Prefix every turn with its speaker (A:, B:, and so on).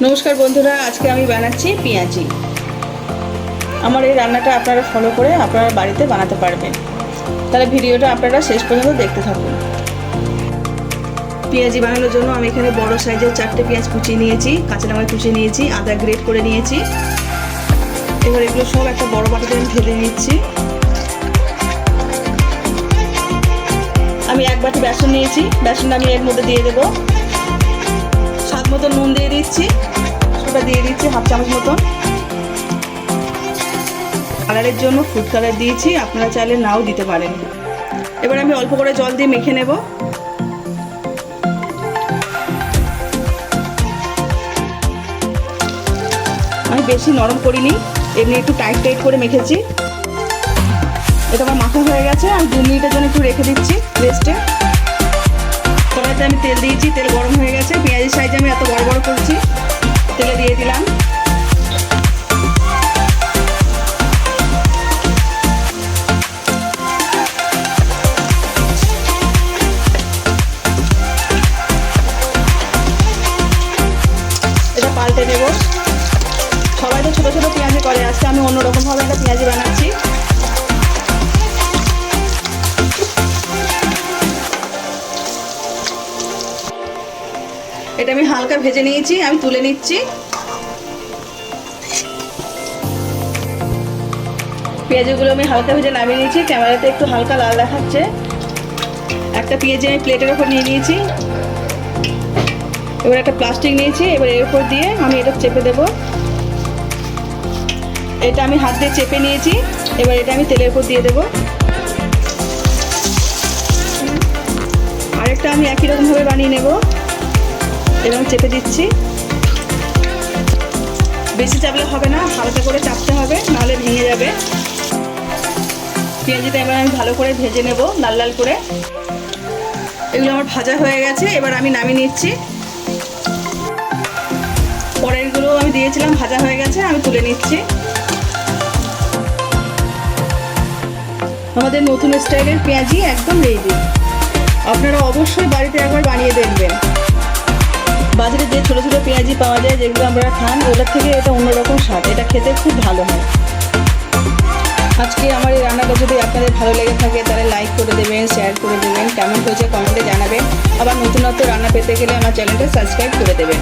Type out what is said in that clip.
A: নমস্কার বন্ধুরা, আজকে আমি বানাচ্ছি পেঁয়াজি। আমার এই রান্নাটা আপনারা ফলো করে আপনারা বাড়িতে বানাতে পারবেন। তাহলে ভিডিওটা আপনারা শেষ পর্যন্ত দেখতে থাকুন। পেঁয়াজি বানানোর জন্য আমি এখানে বড় সাইজের 4টে পেঁয়াজ কুচিয়ে নিয়েছি, কাঁচা লঙ্কা কুচিয়ে নিয়েছি, আদা গ্রেট করে নিয়েছি। এবার এগুলো সব একটা বড় বাটিতে আমি ঢেলে নিচ্ছি। আমি 1 বাটি বেসন নিয়েছি, বেসনটা আমি এর মধ্যে দিয়ে দেবো। স্বাদ মতো নুন দিয়ে দিচ্ছি, ওটা দিয়ে দিচ্ছি 1/2 চামচ মতন। কালারের জন্য ফুড কালার দিয়েছি, আপনারা চাইলে নাও দিতে পারেন। এবার আমি অল্প করে জল দিয়ে মেখে নেব। আমি বেশি নরম করিনি, এমনি একটু টাইট টাইট করে মেখেছি। এটা আমার মাখা হয়ে গেছে। আমি 2 মিনিটের জন্য একটু রেখে দিচ্ছি রেস্টে। কড়াইতে আমি তেল দিয়েছি, তেল গরম হয়ে গেছে। পেঁয়াজের সাইজ আমি এত বড় বড় করছি, তেলে দিয়ে দিলাম। এটা পাল্টে দেব। সবাই তো ছোটো ছোটো পেঁয়াজি করে, আজকে আমি অন্যরকমভাবে একটা পেঁয়াজি বানাচ্ছি। এটা আমি হালকা ভেজে নিয়েছি, আমি তুলে নিচ্ছি। পেঁয়াজগুলো আমি হালকা ভেজে নামিয়ে নিয়েছি। ক্যামেরাতে একটু হালকা লাল দেখাচ্ছে। একটা পেঁয়াজি আমি প্লেটের ওপর নিয়ে নিয়েছি। এবার একটা প্লাস্টিক নিয়েছি, এবার এর উপর দিয়ে আমি এটা চেপে দেব। এটা আমি হাত দিয়ে চেপে নিয়েছি। এবার এটা আমি তেলের উপর দিয়ে দেব। আরেকটা আমি একই রকমভাবে বানিয়ে নেব। এরকম চেপে দিচ্ছি। বেশি চাপলে হবে না, হালকা করে চাপতে হবে, নাহলে ভেঙে যাবে। পেঁয়াজিটা এবার আমি ভালো করে ভেজে নেব, লাল লাল করে। এগুলো আমার ভাজা হয়ে গেছে, এবার আমি নামিয়ে নিচ্ছি। পরেরগুলো আমি দিয়েছিলাম, ভাজা হয়ে গেছে, আমি তুলে নিচ্ছি। আমাদের নতুন স্টাইলের পেঁয়াজি একদম রেডি। আপনারা অবশ্যই বাড়িতে একবার বানিয়ে দেখবেন। বাজারে যে ছোটো ছোটো পেঁয়াজি পাওয়া যায়, যেগুলো আমরা খান, ওটার থেকে এটা অন্যরকম স্বাদ। এটা খেতে খুব ভালো হয়। আজকে আমার এই রান্নাটা যদি আপনাদের ভালো লেগে থাকে, তাহলে লাইক করে দেবেন, শেয়ার করে দেবেন, কেমন হয়েছে কমেন্টে জানাবেন। আবার নতুনত্ব রান্না পেতে গেলে আমার চ্যানেলটা সাবস্ক্রাইব করে দেবেন।